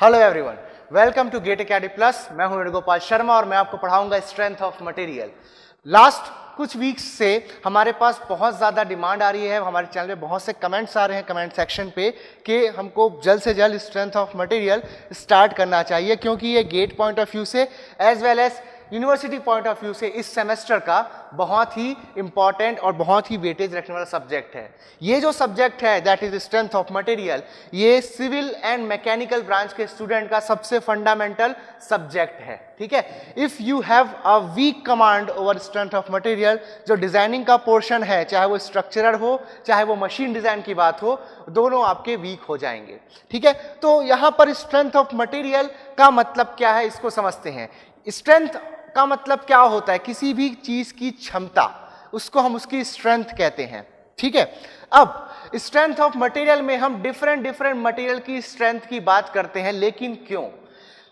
Hello everyone, welcome to GATE academy plus. मैं हूं वेणुगोपाल शर्मा और मैं आपको पढ़ाऊंगा स्ट्रेंथ ऑफ मटेरियल। लास्ट कुछ वीक्स से हमारे पास बहुत ज़्यादा डिमांड आ रही है, हमारे चैनल पे बहुत से कमेंट्स आ रहे हैं कमेंट सेक्शन पे कि हमको जल्द से जल्द स्ट्रेंथ ऑफ मटेरियल स्टार्ट करना चाहिए, क्योंकि ये गेट पॉइंट ऑफ व्यू से as well as university point of view से इस सेमेस्टर का बहुत ही इंपॉर्टेंट और बहुत ही वेटेज रखने वाला सब्जेक्ट है। ये जो सब्जेक्ट है that is strength of material, ये सिविल एंड मैकेनिकल ब्रांच के स्टूडेंट का सबसे फंडामेंटल सब्जेक्ट है। ठीक है, if you have a weak command over strength of material, जो डिजाइनिंग का पोर्शन है, चाहे वो स्ट्रक्चरल हो चाहे वो मशीन डिजाइन की बात हो, दोनों आपके वीक हो जाएंगे। ठीक है, तो यहां पर स्ट्रेंथ ऑफ मटेरियल का मतलब क्या है इसको समझते हैं। स्ट्रेंथ का मतलब क्या होता है? किसी भी चीज की क्षमता, उसको हम उसकी स्ट्रेंथ कहते हैं। ठीक है, अब स्ट्रेंथ ऑफ मटेरियल में हम डिफरेंट मटेरियल की स्ट्रेंथ की बात करते हैं, लेकिन क्यों?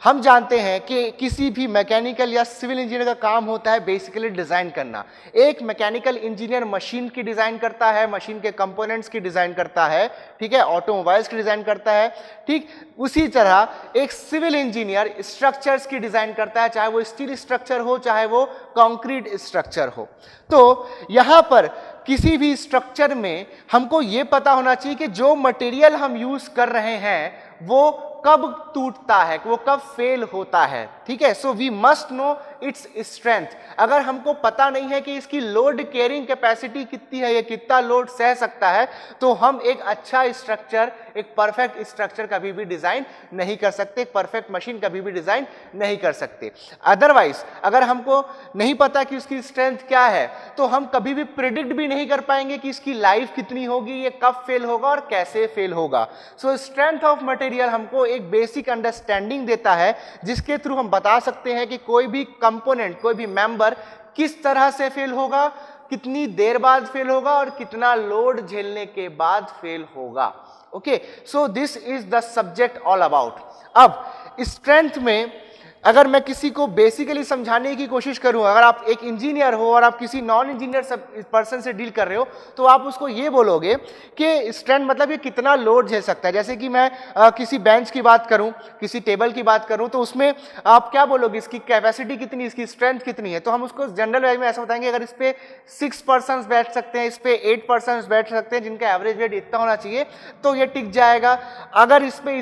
हम जानते हैं कि किसी भी मैकेनिकल या सिविल इंजीनियर का काम होता है बेसिकली डिजाइन करना। एक मैकेनिकल इंजीनियर मशीन की डिजाइन करता है, मशीन के कंपोनेंट्स की डिजाइन करता है, ठीक है, ऑटोमोबाइल्स की डिजाइन करता है। ठीक उसी तरह एक सिविल इंजीनियर स्ट्रक्चर्स की डिजाइन करता है, चाहे वो स्टील स्ट्रक्चर हो चाहे वो कंक्रीट स्ट्रक्चर हो। तो यहां पर किसी भी स्ट्रक्चर में हमको ये पता होना चाहिए कि जो मटेरियल हम यूज कर रहे हैं वो कब टूटता है, वो कब फेल होता है। ठीक है, so we must know its strength. अगर हमको पता नहीं है कि इसकी लोड कैरिंग कैपेसिटी कितनी है, ये कितना लोड सह सकता है, तो हम एक अच्छा स्ट्रक्चर, एक परफेक्ट स्ट्रक्चर कभी भी डिजाइन नहीं कर सकते, एक परफेक्ट मशीन कभी भी डिजाइन नहीं कर सकते। अदरवाइज अगर हमको नहीं पता कि उसकी स्ट्रेंथ क्या है, तो हम कभी भी प्रिडिक्ट भी नहीं कर पाएंगे कि इसकी लाइफ कितनी होगी, ये कब फेल होगा और कैसे फेल होगा। सो स्ट्रेंथ ऑफ मटेरियल हमको एक बेसिक अंडरस्टैंडिंग देता है, जिसके थ्रू हम बता सकते हैं कि कोई भी कंपोनेंट, कोई भी मेंबर किस तरह से फेल होगा, कितनी देर बाद फेल होगा और कितना लोड झेलने के बाद फेल होगा। Okay, so this is the subject all about. अब स्ट्रेंथ में अगर मैं किसी को बेसिकली समझाने की कोशिश करूं, अगर आप एक इंजीनियर हो और आप किसी नॉन इंजीनियर पर्सन से डील कर रहे हो, तो आप उसको ये बोलोगे कि स्ट्रेंथ मतलब ये कितना लोड झेल सकता है। जैसे कि मैं किसी बेंच की बात करूं, किसी टेबल की बात करूं, तो उसमें आप क्या बोलोगे, इसकी कैपेसिटी कितनी, इसकी स्ट्रेंथ कितनी है। तो हम उसको जनरल वेज में ऐसा बताएंगे, अगर इस पे 6 पर्सन बैठ सकते हैं, इस पे 8 पर्सन बैठ सकते हैं, जिनका एवरेज वेट इतना होना चाहिए, तो ये टिक जाएगा। अगर इस पे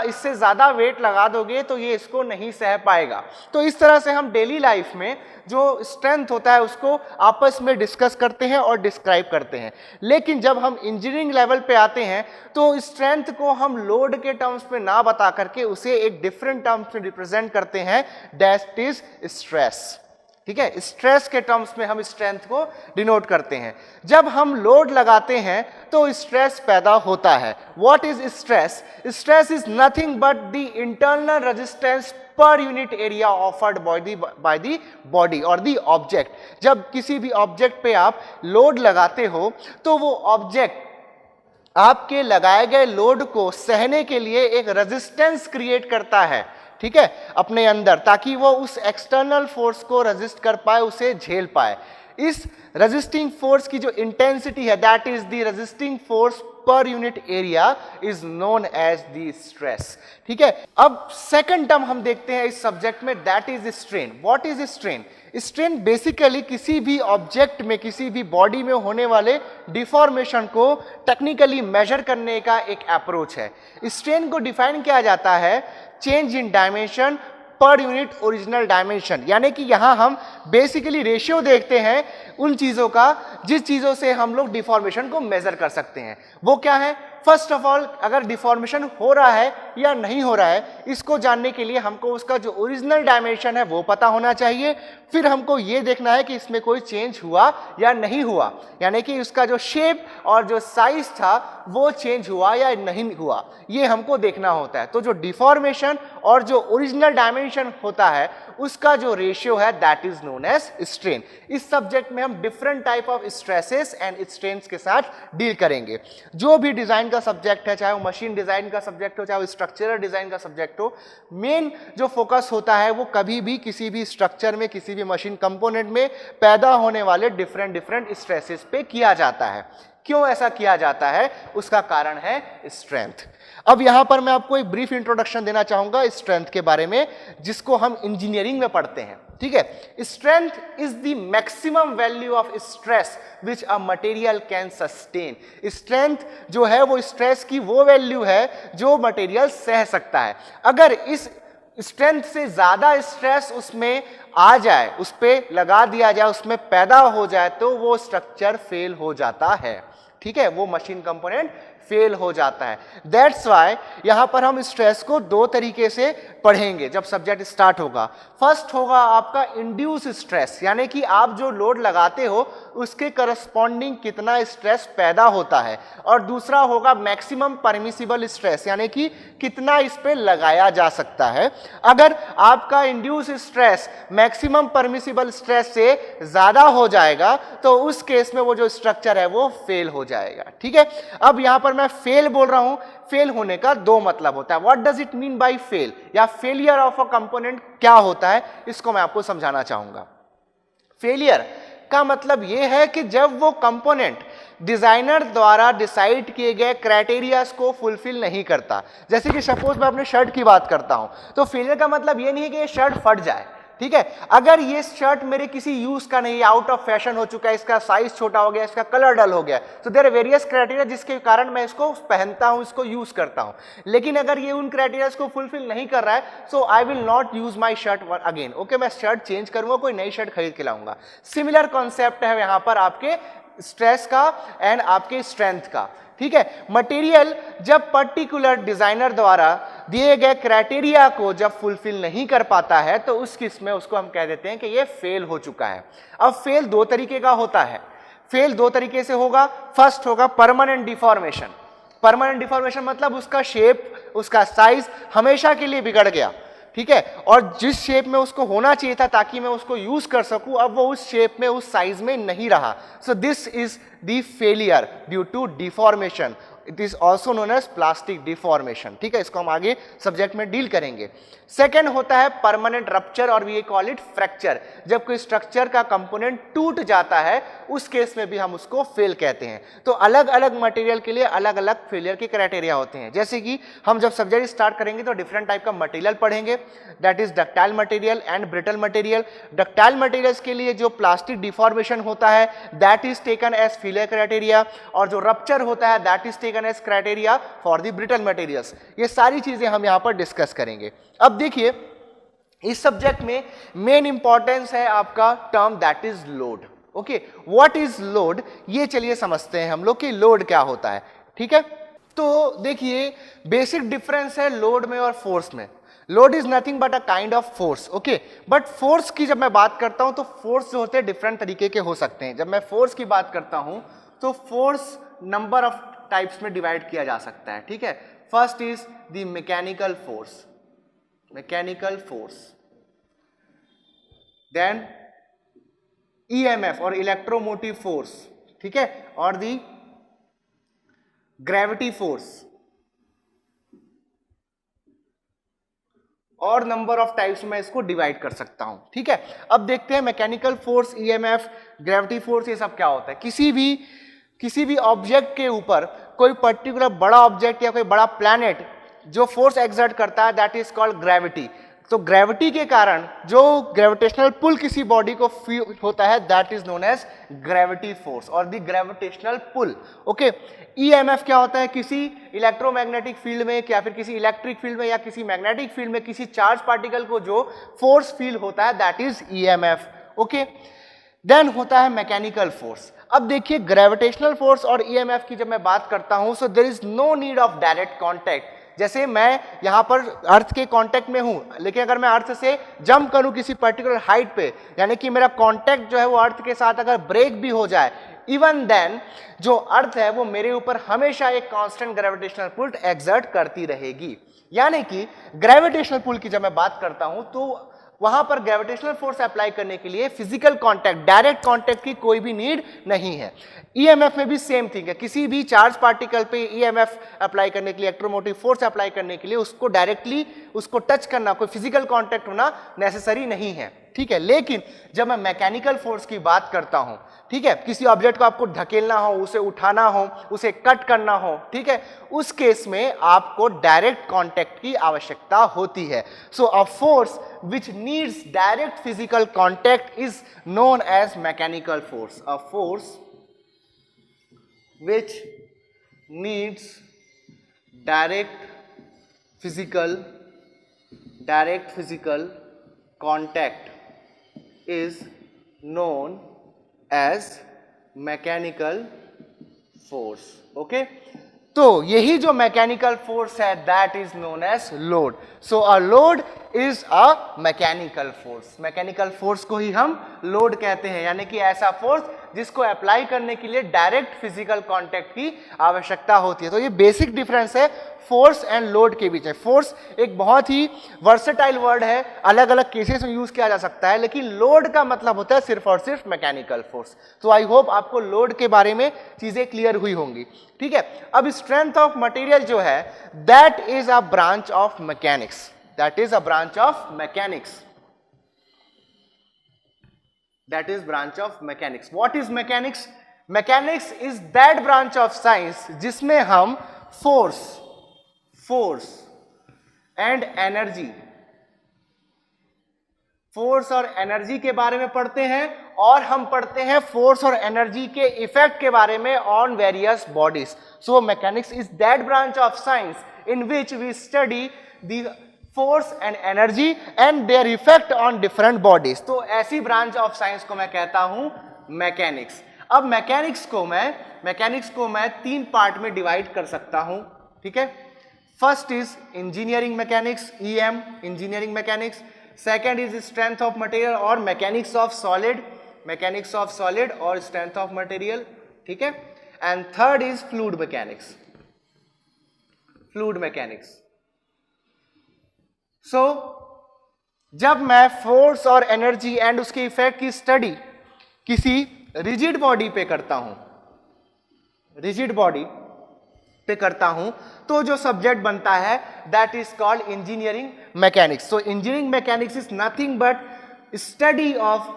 इससे ज्यादा वेट लगा दोगे तो ये इसको नहीं सह पाएगा। तो इस तरह से हम डेली लाइफ में जो स्ट्रेंथ होता है उसको आपस में डिस्कस करते हैं और डिस्क्राइब करते हैं। लेकिन जब हम इंजीनियरिंग लेवल पे आते हैं तो स्ट्रेंथ को हम लोड के टर्म्स में ना बता करके उसे एक डिफरेंट टर्म्स में रिप्रेजेंट करते हैं, दैट इज स्ट्रेस। ठीक है, स्ट्रेस के टर्म्स में हम स्ट्रेंथ को डिनोट करते हैं। जब हम लोड लगाते हैं तो स्ट्रेस पैदा होता है। What is stress? Stress is nothing but the internal resistance पर unit area offered by the body और द ऑब्जेक्ट। जब किसी भी ऑब्जेक्ट पे आप लोड लगाते हो तो वो ऑब्जेक्ट आपके लगाए गए लोड को सहने के लिए एक रेजिस्टेंस क्रिएट करता है, ठीक है, अपने अंदर, ताकि वो उस एक्सटर्नल फोर्स को रेजिस्ट कर पाए, उसे झेल पाए। इस रेजिस्टिंग फोर्स की जो इंटेंसिटी है, that is the resisting force per unit area, is known as the stress. ठीक है, अब सेकंड टर्म हम देखते हैं इस सब्जेक्ट में, that is strain. What is strain? Strain basically किसी भी ऑब्जेक्ट में, किसी भी बॉडी में होने वाले डिफॉर्मेशन को टेक्निकली मेजर करने का एक अप्रोच है। स्ट्रेन को डिफाइन किया जाता है change in dimension per unit original dimension, यानी कि यहां हम बेसिकली रेशियो देखते हैं उन चीजों का जिस चीजों से हम लोग डिफॉर्मेशन को मेजर कर सकते हैं। वो क्या है? फर्स्ट ऑफ ऑल, अगर डिफॉर्मेशन हो रहा है या नहीं हो रहा है, इसको जानने के लिए हमको उसका जो ओरिजिनल डायमेंशन है वो पता होना चाहिए। फिर हमको ये देखना है कि इसमें कोई चेंज हुआ या नहीं हुआ, यानी कि उसका जो शेप और जो साइज था वो चेंज हुआ या नहीं हुआ, ये हमको देखना होता है। तो जो डिफॉर्मेशन और जो ओरिजिनल डायमेंशन होता है उसका जो रेशियो है, that is known as strain. इस सब्जेक्ट में हम different type of stresses and strains के साथ डील करेंगे। जो भी डिजाइन का सब्जेक्ट है, चाहे वो मशीन डिजाइन का सब्जेक्ट हो, चाहे वो स्ट्रक्चरल डिजाइन का सब्जेक्ट हो, मेन जो फोकस होता है वो कभी भी किसी भी स्ट्रक्चर में, किसी भी मशीन कंपोनेंट में पैदा होने वाले डिफरेंट स्ट्रेसेस पे किया जाता है। क्यों ऐसा किया जाता है? उसका कारण है स्ट्रेंथ। अब यहां पर मैं आपको एक ब्रीफ इंट्रोडक्शन देना चाहूंगा स्ट्रेंथ के बारे में, जिसको हम इंजीनियरिंग में पढ़ते हैं, ठीक है। Strength is the maximum value of stress which a material can sustain. Strength जो है वो स्ट्रेस की वो वैल्यू है जो मटेरियल सह सकता है। अगर इस स्ट्रेंथ से ज्यादा स्ट्रेस उसमें आ जाए, उस पर लगा दिया जाए, उसमें पैदा हो जाए, तो वो स्ट्रक्चर फेल हो जाता है, ठीक है, वो मशीन कंपोनेंट फेल हो जाता है। दैट्स वाई यहां पर हम स्ट्रेस को दो तरीके से पढ़ेंगे जब सब्जेक्ट स्टार्ट होगा। फर्स्ट होगा आपका इंड्यूस स्ट्रेस, यानी कि आप जो लोड लगाते हो उसके करस्पॉन्डिंग कितना स्ट्रेस पैदा होता है, और दूसरा होगा मैक्सिमम परमिसिबल स्ट्रेस, यानी कि कितना इस पे लगाया जा सकता है। अगर आपका induce stress maximum permissible stress से ज्यादा हो जाएगा तो उस केस में वो जो स्ट्रक्चर है वो फेल हो जाएगा, ठीक है। अब यहां पर मैं फेल बोल रहा हूं, फेल होने का दो मतलब होता है। What does it mean by fail, या फेलियर ऑफ अ कंपोनेंट क्या होता है, इसको मैं आपको समझाना चाहूंगा। फेलियर का मतलब यह है कि जब वो कंपोनेंट डिजाइनर द्वारा डिसाइड किए गए क्राइटेरियाज को फुलफिल नहीं करता। जैसे कि सपोज मैं अपने शर्ट की बात करता हूं, तो फेलियर का मतलब यह नहीं है कि ये शर्ट फट जाए, ठीक है। अगर ये शर्ट मेरे किसी यूज का नहीं, आउट ऑफ फैशन हो चुका है, इसका साइज छोटा हो गया, इसका कलर डल हो गया, तो देयर आर वेरियस क्राइटेरिया जिसके कारण मैं इसको पहनता हूं, इसको यूज करता हूं। लेकिन अगर ये उन क्राइटेरियाज को फुलफिल नहीं कर रहा है, so I will not use my shirt again, okay, मैं शर्ट चेंज करूंगा, कोई नई शर्ट खरीद के लाऊंगा। सिमिलर कॉन्सेप्ट है यहां पर आपके स्ट्रेस का एंड आपके स्ट्रेंथ का, ठीक है। मटेरियल जब पर्टिकुलर डिजाइनर द्वारा दिए गए क्राइटेरिया को जब फुलफिल नहीं कर पाता है तो उस केस में उसको हम कह देते हैं कि ये फेल हो चुका है। अब फेल दो तरीके का होता है, फेल दो तरीके से होगा। फर्स्ट होगा परमानेंट डिफॉर्मेशन। परमानेंट डिफॉर्मेशन मतलब उसका शेप, उसका साइज हमेशा के लिए बिगड़ गया, ठीक है, और जिस शेप में उसको होना चाहिए था ताकि मैं उसको यूज कर सकूं, अब वो उस शेप में, उस साइज में नहीं रहा। So this is the failure due to deformation. It is also known as plastic deformation, ठीक है, इसको हम आगे सब्जेक्ट में डील करेंगे। सेकेंड होता है परमानेंट रप्चर और वी कॉल इट फ्रैक्चर। जब कोई स्ट्रक्चर का कंपोनेंट टूट जाता है उस केस में भी हम उसको फेल कहते हैं। तो अलग अलग मटेरियल के लिए अलग अलग फेलियर के क्राइटेरिया होते हैं। जैसे कि हम जब सब्जेक्ट स्टार्ट करेंगे तो डिफरेंट टाइप का मटेरियल पढ़ेंगे, that is ductile material and brittle material. Ductile materials के लिए जो प्लास्टिक डिफॉर्मेशन होता है that is taken as failure criteria, और जो रप्चर होता है that is taken as criteria for the brittle materials. ये सारी चीजें हम यहां पर डिस्कस करेंगे। अब देखिए इस सब्जेक्ट में मेन इंपॉर्टेंस है आपका term that is load. Okay, what is load, ये चलिए समझते हैं हम लोग कि लोड क्या होता है, ठीक है। तो देखिए बेसिक डिफरेंस है लोड में और फोर्स में। Load is nothing but a kind of force, okay, but force की जब मैं बात करता हूं तो फोर्स जो होते हैं डिफरेंट तरीके के हो सकते हैं। जब मैं फोर्स की बात करता हूं तो फोर्स नंबर ऑफ टाइप्स में डिवाइड किया जा सकता है, ठीक है। First is the mechanical force, mechanical force, then EMF और इलेक्ट्रोमोटिव फोर्स, ठीक है, और दी ग्रेविटी फोर्स, और नंबर ऑफ टाइप्स में इसको डिवाइड कर सकता हूं, ठीक है। अब देखते हैं mechanical force, EMF, gravity force, ये सब क्या होता है। किसी भी ऑब्जेक्ट के ऊपर कोई पर्टिकुलर बड़ा ऑब्जेक्ट या कोई बड़ा प्लैनेट जो फोर्स एक्सर्ट करता है दैट इज कॉल्ड ग्रेविटी। तो ग्रेविटी के कारण जो ग्रेविटेशनल पुल किसी बॉडी को फील होता है that is known as gravity force और the gravitational pull, okay. EMF क्या होता है, किसी इलेक्ट्रोमैग्नेटिक फील्ड में या फिर किसी इलेक्ट्रिक फील्ड में या किसी मैग्नेटिक फील्ड में किसी चार्ज पार्टिकल को जो फोर्स फील होता है that is EMF, okay. Then होता है मैकेनिकल फोर्स। अब देखिए ग्रेविटेशनल फोर्स और ईएमएफ की जब मैं बात करता हूं so there is no need of direct contact. जैसे मैं यहां पर अर्थ के कांटेक्ट में हूं, लेकिन अगर मैं अर्थ से जंप करूं किसी पर्टिकुलर हाइट पे, यानी कि मेरा कांटेक्ट जो है वो अर्थ के साथ अगर ब्रेक भी हो जाए, इवन देन जो अर्थ है वो मेरे ऊपर हमेशा एक कांस्टेंट ग्रेविटेशनल पुल एक्सर्ट करती रहेगी। यानी कि ग्रेविटेशनल पुल की जब मैं बात करता हूं तो वहां पर ग्रेविटेशनल फोर्स अप्लाई करने के लिए फिजिकल कांटेक्ट, डायरेक्ट कांटेक्ट की कोई भी नीड नहीं है। ईएमएफ में भी सेम थिंग है, किसी भी चार्ज पार्टिकल पे ईएमएफ अप्लाई करने के लिए, इलेक्ट्रोमोटिव फोर्स अप्लाई करने के लिए उसको डायरेक्टली उसको टच करना, कोई फिजिकल कांटेक्ट होना नेसेसरी नहीं है। ठीक है। लेकिन जब मैं मैकेनिकल फोर्स की बात करता हूं, ठीक है, किसी ऑब्जेक्ट को आपको धकेलना हो, उसे उठाना हो, उसे कट करना हो, ठीक है, उस केस में आपको डायरेक्ट कांटेक्ट की आवश्यकता होती है। So a force which needs direct physical contact is known as mechanical force. A force which needs direct physical contact is known as mechanical force. Okay, तो यही जो मैकेनिकल फोर्स है that is known as load. So a load is a mechanical force. Mechanical force को ही हम load कहते हैं, यानी कि ऐसा फोर्स जिसको अप्लाई करने के लिए डायरेक्ट फिजिकल कांटेक्ट की आवश्यकता होती है. तो ये बेसिक डिफरेंस है फोर्स एंड लोड के बीच में. फोर्स एक बहुत ही वर्सेटाइल वर्ड है, अलग अलग केसेस में यूज किया जा सकता है, लेकिन लोड का मतलब होता है सिर्फ और सिर्फ मैकेनिकल फोर्स. तो आई होप आपको लोड के बारे में चीजें क्लियर हुई होंगी. ठीक है, अब स्ट्रेंथ ऑफ मटेरियल जो है that is a branch of mechanics. That is a branch of mechanics. That is branch of mechanics. What is mechanics? Mechanics is that branch of science जिसमें हम force and energy, फोर्स और energy के बारे में पढ़ते हैं, और हम पढ़ते हैं फोर्स और एनर्जी के इफेक्ट के बारे में on various bodies. So mechanics is that branch of science in which we study the force and energy and their effect on different bodies. तो ऐसी ब्रांच ऑफ साइंस को मैं कहता हूं मैकेनिक्स. अब मैकेनिक्स को मैं तीन पार्ट में डिवाइड कर सकता हूं. ठीक है, first is engineering mechanics, EM engineering mechanics. Second is strength of material और मैकेनिक्स ऑफ सॉलिड और स्ट्रेंथ ऑफ मटेरियल. ठीक है, and third is fluid mechanics. So जब मैं फोर्स और एनर्जी एंड उसके इफेक्ट की स्टडी किसी रिजिड बॉडी पे करता हूं, तो जो सब्जेक्ट बनता है that is called engineering mechanics. So engineering mechanics is nothing but study of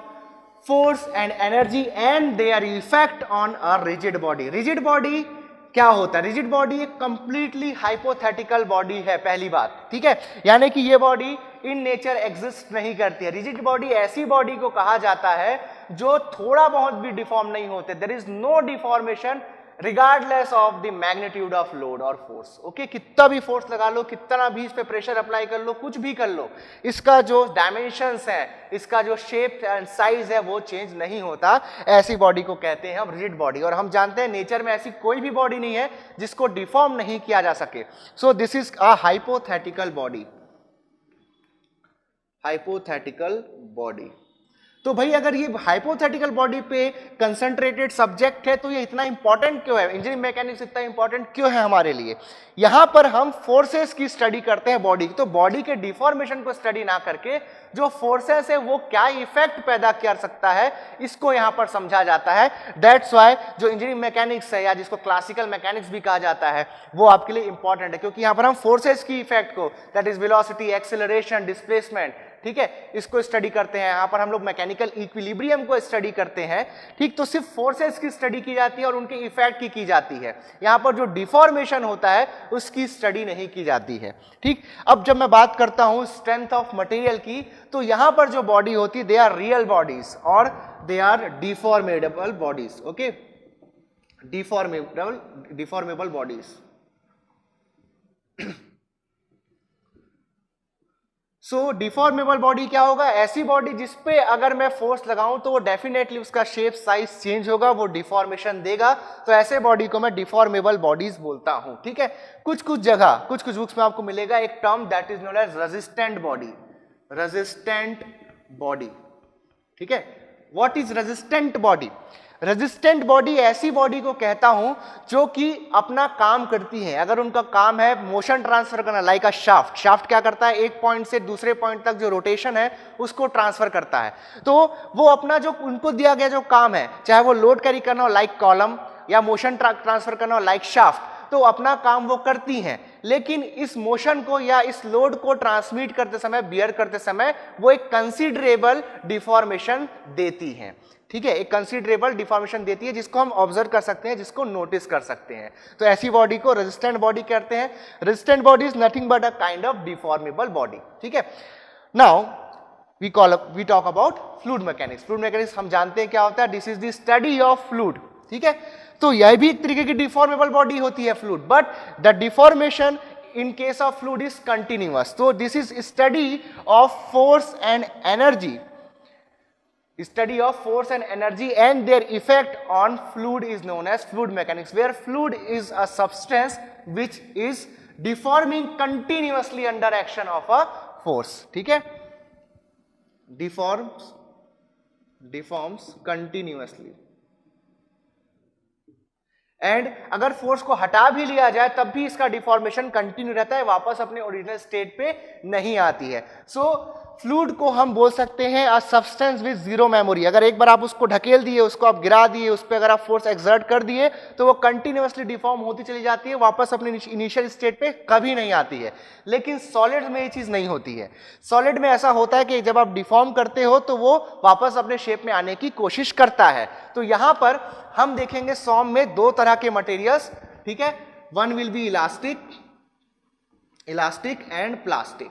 force and energy and their effect on a rigid body. Rigid body क्या होता है? रिजिड बॉडी एक कंप्लीटली हाइपोथेटिकल बॉडी है, पहली बात. ठीक है, यानी कि ये बॉडी इन नेचर एग्जिस्ट नहीं करती है. रिजिड बॉडी ऐसी बॉडी को कहा जाता है जो थोड़ा बहुत भी डिफॉर्म नहीं होते. There is no deformation regardless of the magnitude of load और फोर्स. ओके, कितना भी फोर्स लगा लो, कितना भी इस पे प्रेशर अप्लाई कर लो, कुछ भी कर लो, इसका जो डायमेंशंस है, इसका जो शेप एंड साइज है वो चेंज नहीं होता. ऐसी बॉडी को कहते हैं हम रिजिड बॉडी. और हम जानते हैं नेचर में ऐसी कोई भी बॉडी नहीं है जिसको डिफॉर्म नहीं किया जा सके. सो this is a hypothetical body. तो भाई अगर ये हाइपोथेटिकल बॉडी पे कंसंट्रेटेड सब्जेक्ट है तो ये इतना इंपॉर्टेंट क्यों है? इंजीनियरिंग मैकेनिक्स इतना इंपॉर्टेंट क्यों है हमारे लिए? यहां पर हम फोर्सेस की स्टडी करते हैं बॉडी की. तो बॉडी के डिफॉर्मेशन को स्टडी ना करके जो फोर्सेस है वो क्या इफेक्ट पैदा कर सकता है इसको यहां पर समझा जाता है. दैट्स व्हाई जो इंजीनियरिंग मैकेनिक्स है या जिसको क्लासिकल मैकेनिक्स भी कहा जाता है वो आपके लिए इंपॉर्टेंट है, क्योंकि यहां पर हम फोर्सेस की इफेक्ट को, that is velocity, acceleration, displacement, ठीक है, इसको स्टडी करते हैं. यहां पर हम लोग मैकेनिकल इक्विलिब्रियम को स्टडी करते हैं. ठीक, तो सिर्फ फोर्सेस की स्टडी की जाती है और उनके इफेक्ट की जाती है. यहां पर जो डिफॉर्मेशन होता है उसकी स्टडी नहीं की जाती है. ठीक, अब जब मैं बात करता हूं स्ट्रेंथ ऑफ मटेरियल की, तो यहां पर जो बॉडी होती है दे आर रियल बॉडीज और they are deformable bodies. Okay, deformable bodies. So deformable body क्या होगा? ऐसी बॉडी जिसपे अगर मैं फोर्स लगाऊं तो वो डेफिनेटली उसका शेप साइज चेंज होगा, वो डिफॉर्मेशन देगा. तो ऐसे बॉडी को मैं डिफॉर्मेबल बॉडीज बोलता हूं. ठीक है, कुछ बुक्स में आपको मिलेगा एक term that is known as resistant body. ठीक है, what is resistant body? Resistant body ऐसी बॉडी को कहता हूं जो कि अपना काम करती है. अगर उनका काम है मोशन ट्रांसफर करना, लाइक अ शाफ्ट क्या करता है? एक पॉइंट से दूसरे पॉइंट तक जो रोटेशन है उसको ट्रांसफर करता है. तो वो अपना जो उनको दिया गया जो काम है, चाहे वो लोड कैरी करना हो लाइक कॉलम या मोशन ट्रांसफर करना हो लाइक शाफ्ट, तो अपना काम वो करती हैं. लेकिन इस मोशन को या इस लोड को ट्रांसमिट करते समय, बियर करते समय वो एक कंसीडरेबल डिफॉर्मेशन देती है। ठीक है, एक कंसीडरेबल डिफॉर्मेशन देती है जिसको हम ऑब्जर्व कर सकते हैं, जिसको नोटिस कर सकते हैं। तो ऐसी बॉडी को रेजिस्टेंट बॉडी कहते हैं। Resistant body is nothing but a kind of deformable body. ठीक है, now we talk about fluid mechanics. Fluid mechanics हम जानते हैं क्या होता है, this is the study of fluid. ठीक है, तो यह भी एक तरीके की डिफॉर्मेबल बॉडी होती है fluid, but the deformation in case of fluid is continuous. So this is study of force and energy, study of force and energy and their effect on fluid is known as fluid mechanics, where fluid is a substance which is deforming continuously under action of a force. ठीक है, deforms continuously, and अगर force को हटा भी लिया जाए तब भी इसका डिफॉर्मेशन कंटिन्यू रहता है, वापस अपने ओरिजिनल स्टेट पे नहीं आती है। सो फ्लूइड को हम बोल सकते हैं a substance with zero memory. अगर एक बार आप उसको ढकेल दिए, उसको आप गिरा दिए, उस पर अगर आप फोर्स एक्सर्ट कर दिए तो वो कंटिन्यूअसली डिफॉर्म होती चली जाती है, वापस अपने इनिशियल स्टेट पे कभी नहीं आती है। लेकिन सॉलिड में ये चीज नहीं होती है। सॉलिड में ऐसा होता है कि जब आप डिफॉर्म करते हो तो वो वापस अपने शेप में आने की कोशिश करता है। तो यहां पर हम देखेंगे सॉम में दो तरह के मटेरियल्स। ठीक है, one will be elastic and plastic.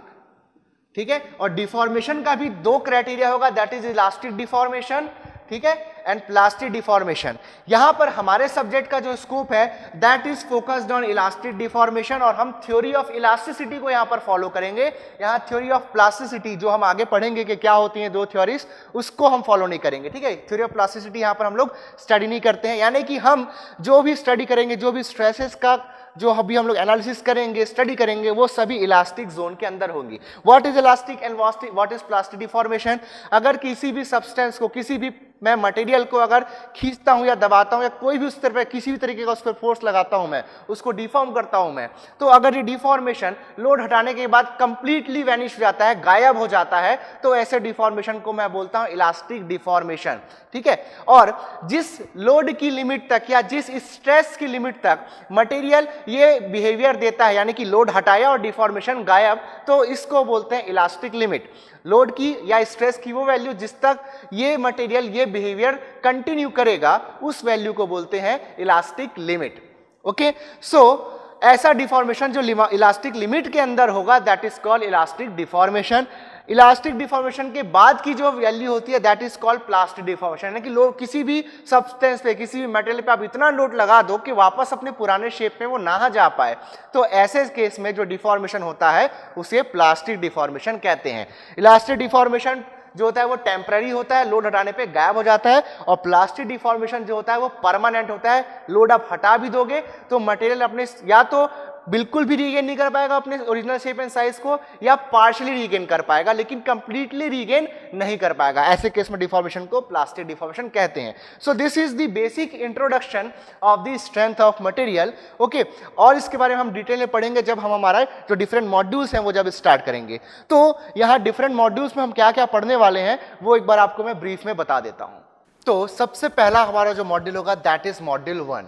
ठीक है, और डिफॉर्मेशन का भी दो क्राइटेरिया होगा, दैट इज इलास्टिक डिफॉर्मेशन, ठीक है, एंड प्लास्टिक डिफॉर्मेशन। यहां पर हमारे सब्जेक्ट का जो स्कोप है that is focused on elastic deformation, और हम थ्योरी ऑफ इलास्टिसिटी को यहां पर फॉलो करेंगे। यहां थ्योरी ऑफ प्लास्टिसिटी जो हम आगे पढ़ेंगे कि क्या होती हैं दो थ्योरीज, उसको हम फॉलो नहीं करेंगे। ठीक है, थ्योरी ऑफ प्लास्टिसिटी यहां पर हम लोग स्टडी नहीं करते हैं, यानी कि हम जो भी स्टडी करेंगे, जो भी स्ट्रेसेस का जो अभी हम लोग एनालिसिस करेंगे, स्टडी करेंगे, वो सभी इलास्टिक जोन के अंदर होंगी। What is elastic and what is plastic deformation? अगर किसी भी सब्सटेंस को, किसी भी मैं मटेरियल को अगर खींचता हूं या दबाता हूं या कोई भी उस तरह पे किसी भी तरीके का उस पर फोर्स लगाता हूं, मैं उसको डिफॉर्म करता हूं मैं, तो अगर ये डिफॉर्मेशन लोड हटाने के बाद कंप्लीटली वैनिश हो जाता है, गायब हो जाता है, तो ऐसे डिफॉर्मेशन को मैं बोलता हूं इलास्टिक डिफॉर्मेशन। ठीक है, और जिस लोड की लिमिट तक या जिस स्ट्रेस की लिमिट तक मटेरियल ये बिहेवियर देता है, यानी कि लोड हटाया और डिफॉर्मेशन गायब, तो इसको बोलते हैं इलास्टिक लिमिट। लोड की या स्ट्रेस की वो वैल्यू जिस तक ये मटेरियल ये बिहेवियर कंटिन्यू करेगा, उस वैल्यू को बोलते हैं इलास्टिक लिमिट। ओके, सो ऐसा डिफॉर्मेशन जो इलास्टिक लिमिट के अंदर होगा that is called elastic deformation. Elastic deformation के बाद की जो वैल्यू होती है that is called plastic deformation, यानी कि लोड किसी भी सब्सटेंस पे, किसी भी मटेरियल पे आप इतना लोड लगा दो कि वापस अपने पुराने शेप में वो ना जा पाए, तो ऐसे केस में जो डिफॉर्मेशन होता है उसे प्लास्टिक डिफॉर्मेशन कहते हैं। इलास्टिक डिफॉर्मेशन जो होता है वो टेम्पररी होता है, लोड हटाने पे गायब हो जाता है, और प्लास्टिक डिफॉर्मेशन जो होता है वो परमानेंट होता है। लोड आप हटा भी दोगे तो मटेरियल अपने या तो बिल्कुल भी रीगेन नहीं कर पाएगा अपने ओरिजिनल शेप एंड साइज को, या पार्शियली रीगेन कर पाएगा लेकिन कंप्लीटली रीगेन नहीं कर पाएगा। ऐसे केस में डिफॉर्मेशन को प्लास्टिक डिफॉर्मेशन कहते हैं। सो this is the basic introduction of the strength of material. Okay, और इसके बारे में हम डिटेल में पढ़ेंगे जब हम हमारा जो डिफरेंट मॉड्यूल्स हैं वो जब स्टार्ट करेंगे। तो यहाँ डिफरेंट मॉड्यूल्स में हम क्या क्या पढ़ने वाले हैं वो एक बार आपको मैं ब्रीफ में बता देता हूँ। तो सबसे पहला हमारा जो मॉड्यूल होगा दैट इज मॉड्यूल 1।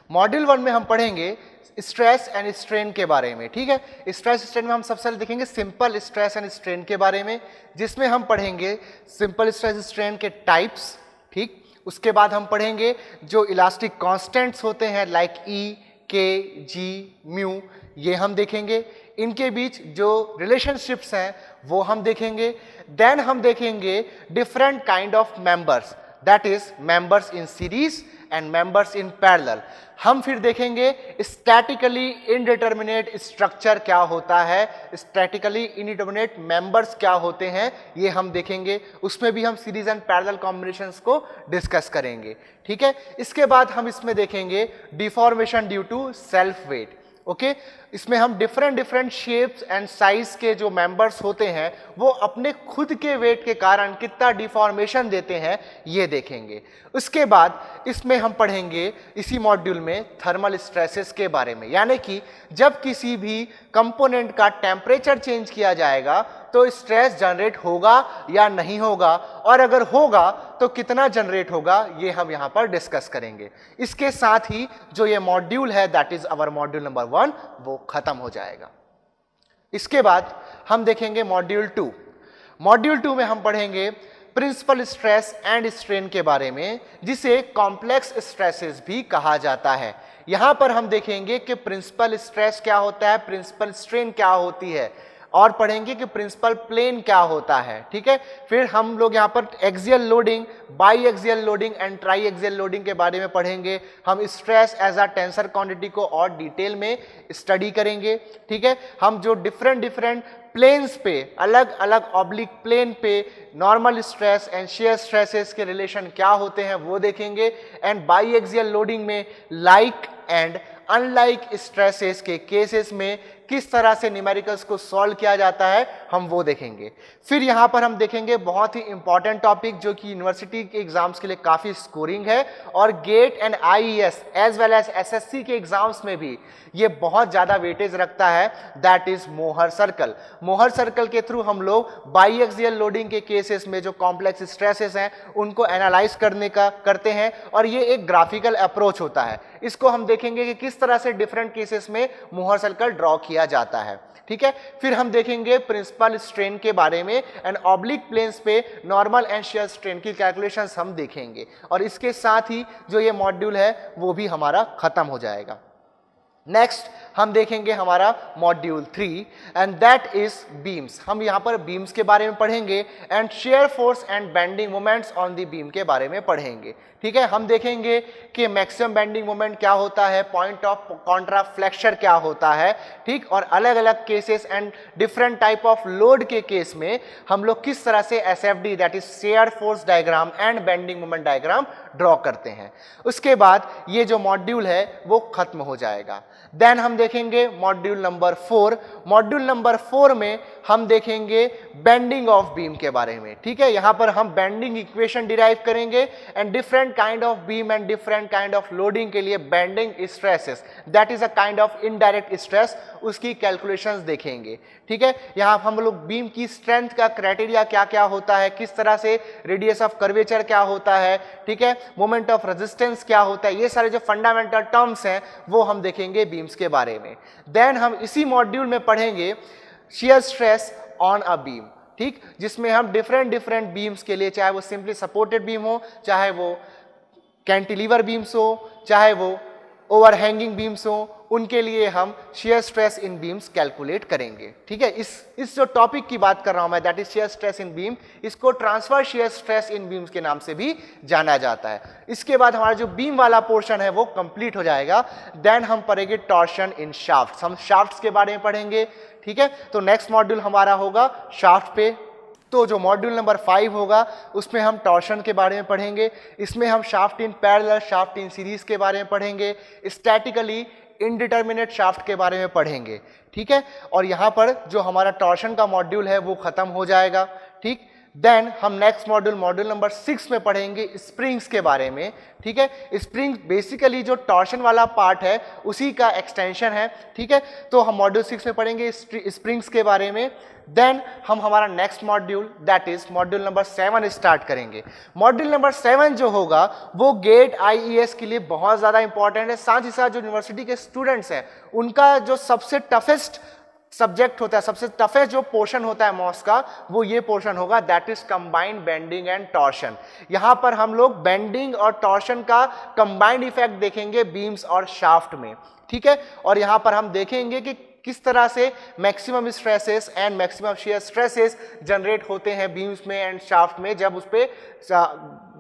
मॉड्यूल 1 में हम पढ़ेंगे स्ट्रेस एंड स्ट्रेन के बारे में। ठीक है, स्ट्रेस स्ट्रेन में हम सबसे पहले देखेंगे सिंपल स्ट्रेस एंड स्ट्रेन के बारे में, जिसमें हम पढ़ेंगे सिंपल स्ट्रेस स्ट्रेन के टाइप्स। ठीक, उसके बाद हम पढ़ेंगे जो इलास्टिक कांस्टेंट्स होते हैं लाइक ई, के, जी, म्यू, ये हम देखेंगे। इनके बीच जो रिलेशनशिप्स हैं वो हम देखेंगे। देन हम देखेंगे different kind of members, that is members in series and members in parallel. हम फिर देखेंगे स्टैटिकली इनडिटर्मिनेट स्ट्रक्चर क्या होता है, स्टैटिकली इनडिटर्मिनेट मेंबर्स क्या होते हैं, ये हम देखेंगे। उसमें भी हम सीरीज एंड पैरेलल कॉम्बिनेशंस को डिस्कस करेंगे। ठीक है, इसके बाद हम इसमें देखेंगे deformation due to self weight. Okay, इसमें हम डिफरेंट शेप्स एंड साइज के जो मेंबर्स होते हैं वो अपने खुद के वेट के कारण कितना डिफॉर्मेशन देते हैं ये देखेंगे। उसके बाद इसमें हम पढ़ेंगे इसी मॉड्यूल में थर्मल स्ट्रेसेस के बारे में, यानी कि जब किसी भी कंपोनेंट का टेम्परेचर चेंज किया जाएगा तो स्ट्रेस जनरेट होगा या नहीं होगा, और अगर होगा तो कितना जनरेट होगा ये हम यहां पर डिस्कस करेंगे। इसके साथ ही जो ये मॉड्यूल है that is our module number 1 वो खत्म हो जाएगा। इसके बाद हम देखेंगे मॉड्यूल 2। मॉड्यूल 2 में हम पढ़ेंगे प्रिंसिपल स्ट्रेस एंड स्ट्रेन के बारे में, जिसे कॉम्प्लेक्स स्ट्रेसेस भी कहा जाता है। यहां पर हम देखेंगे कि प्रिंसिपल स्ट्रेस क्या होता है, प्रिंसिपल स्ट्रेन क्या होती है, और पढ़ेंगे कि प्रिंसिपल प्लेन क्या होता है। ठीक है, फिर हम लोग यहाँ पर axial loading, biaxial loading and triaxial loading के बारे में पढ़ेंगे। हम stress as a tensor quantity को और डिटेल में स्टडी करेंगे। ठीक है, हम जो डिफरेंट प्लेन्स पे, अलग अलग ऑब्लिक प्लेन पे normal stress and shear stresses के रिलेशन क्या होते हैं वो देखेंगे। एंड बाई एक्सियल लोडिंग में लाइक एंड अनलाइक स्ट्रेसेस के केसेस में किस तरह से न्यूमेरिकल्स को सॉल्व किया जाता है हम वो देखेंगे। फिर यहां पर हम देखेंगे बहुत ही इंपॉर्टेंट टॉपिक जो कि यूनिवर्सिटी के एग्जाम्स के लिए काफी स्कोरिंग है, और GATE and IES as well as SSC के एग्जाम्स में भी ये बहुत ज्यादा वेटेज रखता है, that is Mohr circle. Mohr circle के थ्रू हम लोग बाई एक्सियल लोडिंग के केसेस में जो कॉम्प्लेक्स स्ट्रेसेस हैं उनको एनालाइज करते हैं, और ये एक ग्राफिकल अप्रोच होता है। इसको हम देखेंगे कि किस तरह से डिफरेंट केसेस में मोहर सर्कल ड्रॉ किया जाता है। ठीक है, फिर हम देखेंगे प्रिंसिपल स्ट्रेन के बारे में एंड ऑब्लिक प्लेन्स पे नॉर्मल एंड शेयर स्ट्रेन की कैलकुलेशंस हम देखेंगे, और इसके साथ ही जो ये मॉड्यूल है वो भी हमारा खत्म हो जाएगा। नेक्स्ट हम देखेंगे हमारा module 3 and that is beams. हम यहां पर बीम्स के बारे में पढ़ेंगे and shear force and bending moments on the beam के बारे में पढ़ेंगे। ठीक है, हम देखेंगे कि मैक्सिमम बेंडिंग मोमेंट क्या होता है, पॉइंट ऑफ कॉन्ट्राफ्लेक्शन क्या होता है। ठीक, और अलग अलग cases and different type of load के केस में हम लोग किस तरह से SFD that is shear force diagram and bending moment diagram draw करते हैं। उसके बाद ये जो मॉड्यूल है वो खत्म हो जाएगा। देन हम देखेंगे मॉड्यूल नंबर 4। मॉड्यूल नंबर 4 में हम देखेंगे बेंडिंग ऑफ बीम के बारे में। ठीक है, यहां पर हम बेंडिंग इक्वेशन डिराइव करेंगे and different kind of beam and different kind of loading के लिए bending stresses that is a kind of indirect stress, उसकी कैलकुलेशंस देखेंगे। ठीक है, यहां हम लोग बीम की स्ट्रेंथ का क्राइटेरिया क्या क्या होता है, किस तरह से रेडियस ऑफ कर्वेचर क्या होता है, ठीक है, मोमेंट ऑफ रेजिस्टेंस क्या होता है, ये सारे जो फंडामेंटल टर्म्स हैं वो हम देखेंगे बीम्स के बारे में। देन हम इसी मॉड्यूल में पढ़ेंगे shear stress on a beam. ठीक, जिसमें हम डिफरेंट बीम्स के लिए, चाहे वो सिंपली सपोर्टेड बीम हो, चाहे वो कैंटिलीवर बीम्स हो, चाहे वो ओवरहैंगिंग बीम्स हो, उनके लिए हम shear stress in beams calculate करेंगे। ठीक है, इस जो टॉपिक की बात कर रहा हूं मैं that is shear stress in beam, इसको transfer shear stress in beams के नाम से भी जाना जाता है। इसके बाद हमारा जो बीम वाला पोर्शन है वो कंप्लीट हो जाएगा। देन हम पढ़ेंगे टॉर्शन इन शाफ्ट्स, हम शाफ्ट्स के बारे में पढ़ेंगे। ठीक है, तो नेक्स्ट मॉड्यूल हमारा होगा शाफ्ट पे। तो जो मॉड्यूल नंबर 5 होगा उसमें हम टॉर्शन के बारे में पढ़ेंगे। इसमें हम shaft in parallel, shaft in series के बारे में पढ़ेंगे, स्टैटिकली इनडिटर्मिनेट शाफ्ट के बारे में पढ़ेंगे। ठीक है, और यहाँ पर जो हमारा टॉर्शन का मॉड्यूल है वो खत्म हो जाएगा। ठीक, देन हम नेक्स्ट मॉड्यूल नंबर 6 में पढ़ेंगे स्प्रिंग्स के बारे में। ठीक है, स्प्रिंग बेसिकली जो टॉर्शन वाला पार्ट है उसी का एक्सटेंशन है। ठीक है, तो हम मॉड्यूल 6 में पढ़ेंगे स्प्रिंग्स के बारे में। देन हम हमारा next module that is module number 7 start करेंगे। मॉड्यूल नंबर 7 जो होगा वो गेट आईईएस के लिए बहुत ज़्यादा इंपॉर्टेंट है। साथ ही साथ जो यूनिवर्सिटी के स्टूडेंट्स हैं उनका जो सबसे टफेस्ट सब्जेक्ट होता है, सबसे टफेस्ट जो पोर्शन होता है मॉस का, वो ये पोर्शन होगा that is combined bending and torsion. यहां पर हम लोग बेंडिंग और टॉर्शन का कंबाइंड इफेक्ट देखेंगे बीम्स और शाफ्ट में। ठीक है, और यहां पर हम देखेंगे कि किस तरह से maximum stresses and maximum shear stresses generate होते हैं बीम्स में एंड शाफ्ट में जब उस पर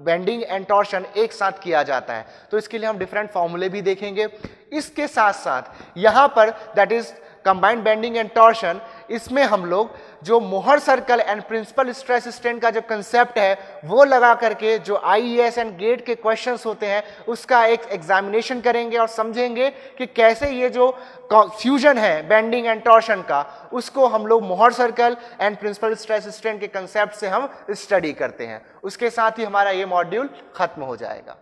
बेंडिंग एंड टॉर्शन एक साथ किया जाता है। तो इसके लिए हम डिफरेंट फॉर्मूले भी देखेंगे। इसके साथ साथ यहां पर that is combined bending and torsion, इसमें हम लोग जो Mohr circle and principal stress strain का जो कंसेप्ट है वो लगा करके जो आईईएस एंड गेट के क्वेश्चंस होते हैं उसका एक एग्जामिनेशन करेंगे और समझेंगे कि कैसे ये जो फ्यूजन है बेंडिंग एंड टॉर्शन का उसको हम लोग Mohr circle and principal stress strain के कंसेप्ट से हम स्टडी करते हैं। उसके साथ ही हमारा ये मॉड्यूल खत्म हो जाएगा।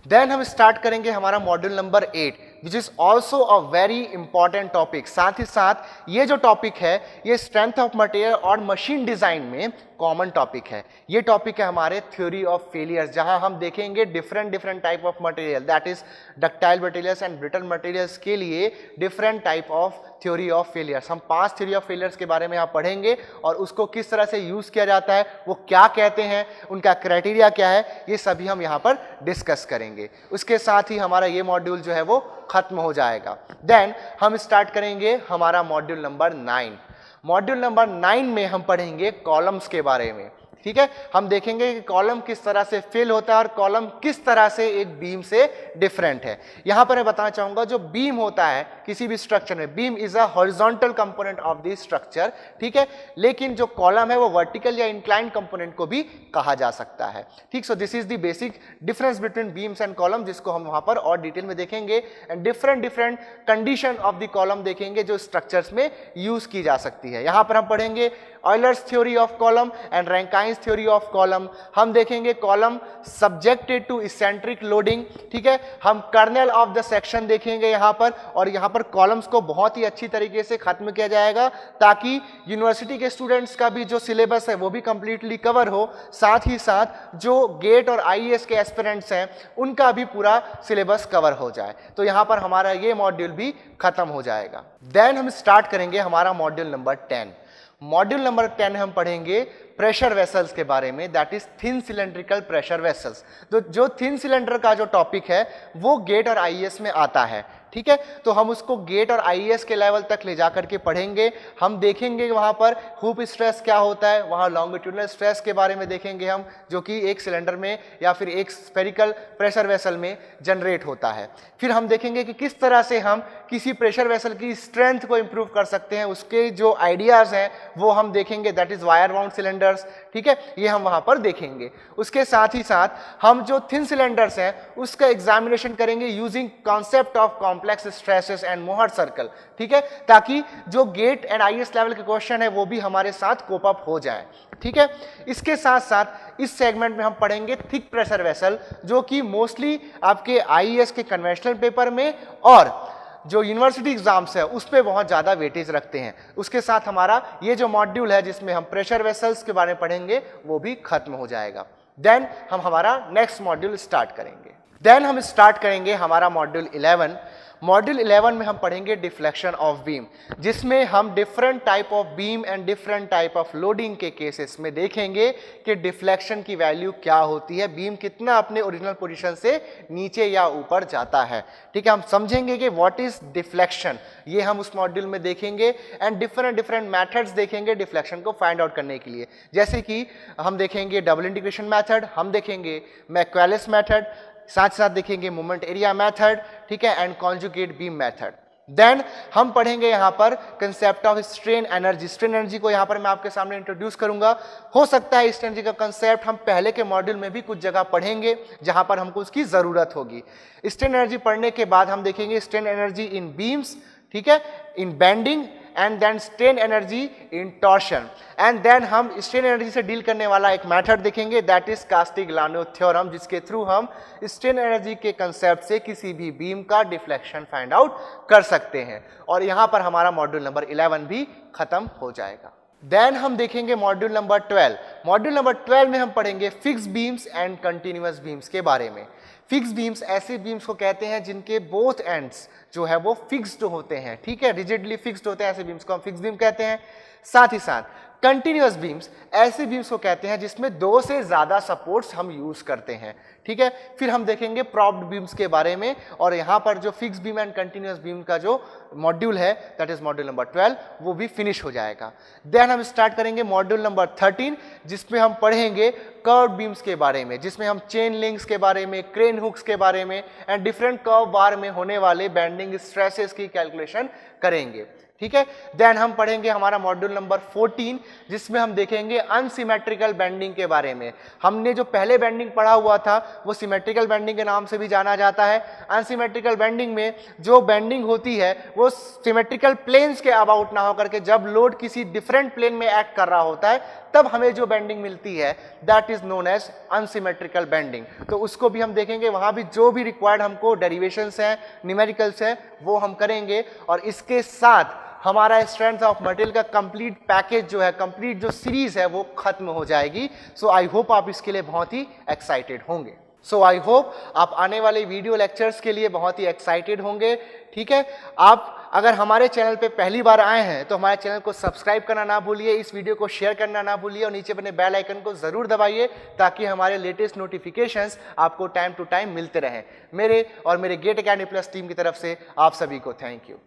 देन हम स्टार्ट करेंगे हमारा module number 8 which is also a very important topic. साथ ही साथ ये जो टॉपिक है ये स्ट्रेंथ ऑफ मटेरियल और मशीन डिजाइन में कॉमन टॉपिक है। ये टॉपिक है हमारे थ्योरी ऑफ फेलियर्स, जहां हम देखेंगे different type of material, that is ductile materials and brittle materials के लिए different type of theory of failures. हम 5 थ्योरी ऑफ फेलियर्स के बारे में यहाँ पढ़ेंगे और उसको किस तरह से यूज किया जाता है, वो क्या कहते हैं, उनका क्राइटेरिया क्या है, ये सभी हम यहाँ पर डिस्कस करेंगे। उसके साथ ही हमारा ये मॉड्यूल जो है वो खत्म हो जाएगा। देन हम स्टार्ट करेंगे हमारा मॉड्यूल नंबर 9। मॉड्यूल नंबर 9 में हम पढ़ेंगे कॉलम्स के बारे में। ठीक है, हम देखेंगे कि कॉलम किस तरह से फेल होता है और कॉलम किस तरह से एक बीम से डिफरेंट है। यहां पर मैं बताना चाहूंगा, जो बीम होता है किसी भी स्ट्रक्चर में, beam is a horizontal component of the structure, ठीक है, लेकिन जो कॉलम है वो वर्टिकल या इंक्लाइंड कंपोनेंट को भी कहा जा सकता है। ठीक, सो this is the basic difference between beams and column, जिसको हम वहां पर और डिटेल में देखेंगे and different condition of the column देखेंगे जो स्ट्रक्चर्स में यूज की जा सकती है। यहां पर हम पढ़ेंगे Euler's theory of column and Rankine's theory of column. हम देखेंगे column subjected to eccentric loading, ठीक है, हम कर्नल ऑफ द सेक्शन देखेंगे यहां पर, और यहां पर कॉलम्स को बहुत ही अच्छी तरीके से खत्म किया जाएगा ताकि यूनिवर्सिटी के स्टूडेंट्स का भी जो सिलेबस है वो भी कंप्लीटली कवर हो, साथ ही साथ जो गेट और आईएएस के एस्पिरेंट्स हैं उनका भी पूरा सिलेबस कवर हो जाए। तो यहां पर हमारा ये मॉड्यूल भी खत्म हो जाएगा। देन हम स्टार्ट करेंगे हमारा मॉड्यूल नंबर 10। मॉड्यूल नंबर 10 हम पढ़ेंगे प्रेशर वेसल्स के बारे में, that is thin cylindrical pressure vessels. तो जो थिन सिलेंडर का जो टॉपिक है वो गेट और आईएएस में आता है, ठीक है, तो हम उसको गेट और आईएएस के लेवल तक ले जाकर के पढ़ेंगे। हम देखेंगे वहां पर हुप स्ट्रेस क्या होता है, वहां लॉन्गिट्यूडनल स्ट्रेस के बारे में देखेंगे हम, जो कि एक सिलेंडर में या फिर एक स्फेरिकल प्रेशर वेसल में जनरेट होता है। फिर हम देखेंगे कि किस तरह से हम किसी प्रेशर वेसल की स्ट्रेंथ को इंप्रूव कर सकते हैं, उसके जो आइडियाज हैं वो हम देखेंगे, that is wire bound cylinders, ठीक है, ये हम वहां पर देखेंगे। उसके साथ ही साथ हम जो थिन सिलेंडर्स हैं उसका एग्जामिनेशन करेंगे using concept of complex stresses and Mohr circle, ठीक है, ताकि जो गेट एंड आईएएस लेवल के क्वेश्चन है वो भी हमारे साथ कोप अप हो जाए। ठीक है, इसके साथ साथ इस सेगमेंट में हम पढ़ेंगे थिक प्रेशर वेसल, जो कि मोस्टली आपके आईएएस के कन्वेंशनल पेपर में और जो यूनिवर्सिटी एग्जाम्स है उस पर बहुत ज्यादा वेटेज रखते हैं। उसके साथ हमारा ये जो मॉड्यूल है जिसमें हम प्रेशर वेसल्स के बारे में पढ़ेंगे वो भी खत्म हो जाएगा। देन हम हमारा नेक्स्ट मॉड्यूल स्टार्ट करेंगे। देन हम स्टार्ट करेंगे हमारा मॉड्यूल 11। मॉड्यूल 11 में हम पढ़ेंगे डिफ्लेक्शन ऑफ बीम, जिसमें हम different type of beam and different type of loading के केसेस में देखेंगे कि डिफ्लेक्शन की वैल्यू क्या होती है, बीम कितना अपने ओरिजिनल पोजीशन से नीचे या ऊपर जाता है। ठीक है, हम समझेंगे कि व्हाट इज डिफ्लेक्शन, ये हम उस मॉड्यूल में देखेंगे एंड डिफरेंट मेथड्स देखेंगे डिफ्लेक्शन को फाइंड आउट करने के लिए, जैसे कि हम देखेंगे डबल इंटीग्रेशन मेथड, हम देखेंगे मैक्वेलिस मेथड, साथ साथ देखेंगे मोमेंट एरिया मेथड, ठीक है, and conjugate beam method. Then हम पढ़ेंगे यहाँ पर concept of strain energy. Strain energy को यहाँ पर मैं आपके सामने इंट्रोड्यूस करूंगा। हो सकता है स्ट्रेन एनर्जी का कंसेप्ट हम पहले के मॉड्यूल में भी कुछ जगह पढ़ेंगे जहां पर हमको उसकी जरूरत होगी। स्ट्रेन एनर्जी पढ़ने के बाद हम देखेंगे स्ट्रेन एनर्जी इन बीम्स, ठीक है, in bending, and then strain energy in torsion, and then हम स्ट्रेन एनर्जी से डील करने वाला एक मेथड देखेंगे, दैट इज कास्टिग्लिआनो थ्योरम, जिसके थ्रू हम स्ट्रेन एनर्जी के कंसेप्ट से किसी भी बीम का डिफ्लेक्शन फाइंड आउट कर सकते हैं। और यहां पर हमारा मॉड्यूल नंबर 11 भी खत्म हो जाएगा। देन हम देखेंगे मॉड्यूल नंबर 12। मॉड्यूल नंबर 12 में हम पढ़ेंगे fix beams and continuous beams के बारे में। फिक्स बीम्स ऐसे बीम्स को कहते हैं जिनके बोथ एंड्स जो है वो फिक्स्ड होते हैं, ठीक है, रिजिडली फिक्स्ड होते हैं, ऐसे बीम्स को हम फिक्स बीम कहते हैं। साथ ही साथ कंटिन्यूअस बीम्स ऐसे बीम्स को कहते हैं जिसमें 2 से ज्यादा सपोर्ट्स हम यूज करते हैं, ठीक है। फिर हम देखेंगे प्रॉप्ड बीम्स के बारे में, और यहां पर जो fix beam and continuous beam का जो मॉड्यूल है दैट इज मॉड्यूल नंबर 12, वो भी फिनिश हो जाएगा। देन हम स्टार्ट करेंगे मॉड्यूल नंबर 13, जिसमें हम पढ़ेंगे कर्व बीम्स के बारे में, जिसमें हम चेन लिंक्स के बारे में, क्रेन हुक्स के बारे में एंड डिफरेंट कर्व बार में होने वाले बेंडिंग स्ट्रेसेस की कैलकुलेशन करेंगे, ठीक है। देन हम पढ़ेंगे हमारा मॉड्यूल नंबर 14, जिसमें हम देखेंगे अनसिमेट्रिकल बेंडिंग के बारे में। हमने जो पहले बेंडिंग पढ़ा हुआ था वो सिमेट्रिकल बेंडिंग के नाम से भी जाना जाता है। अनसिमेट्रिकल बेंडिंग में जो बेंडिंग होती है वो सिमेट्रिकल प्लेन्स के अबाउट ना होकर के जब लोड किसी डिफरेंट प्लेन में एक्ट कर रहा होता है तब हमें जो बेंडिंग मिलती है that is known as unsymmetrical bending. तो उसको भी हम देखेंगे, वहां भी जो भी रिक्वायर्ड हमको डेरिवेशंस हैं, न्यूमेरिकल्स हैं, वो हम करेंगे। और इसके साथ हमारा स्ट्रेंथ ऑफ मटेरियल का कंप्लीट पैकेज जो है, कंप्लीट जो सीरीज है वो खत्म हो जाएगी। सो आई होप आप इसके लिए बहुत ही एक्साइटेड होंगे। सो आई होप आप आने वाले वीडियो लेक्चर्स के लिए बहुत ही एक्साइटेड होंगे। ठीक है, आप अगर हमारे चैनल पे पहली बार आए हैं तो हमारे चैनल को सब्सक्राइब करना ना भूलिए, इस वीडियो को शेयर करना ना भूलिए और नीचे बने बेल आइकन को जरूर दबाइए ताकि हमारे लेटेस्ट नोटिफिकेशंस आपको टाइम टू टाइम मिलते रहें। मेरे और मेरे गेट अकेडमी प्लस टीम की तरफ से आप सभी को थैंक यू।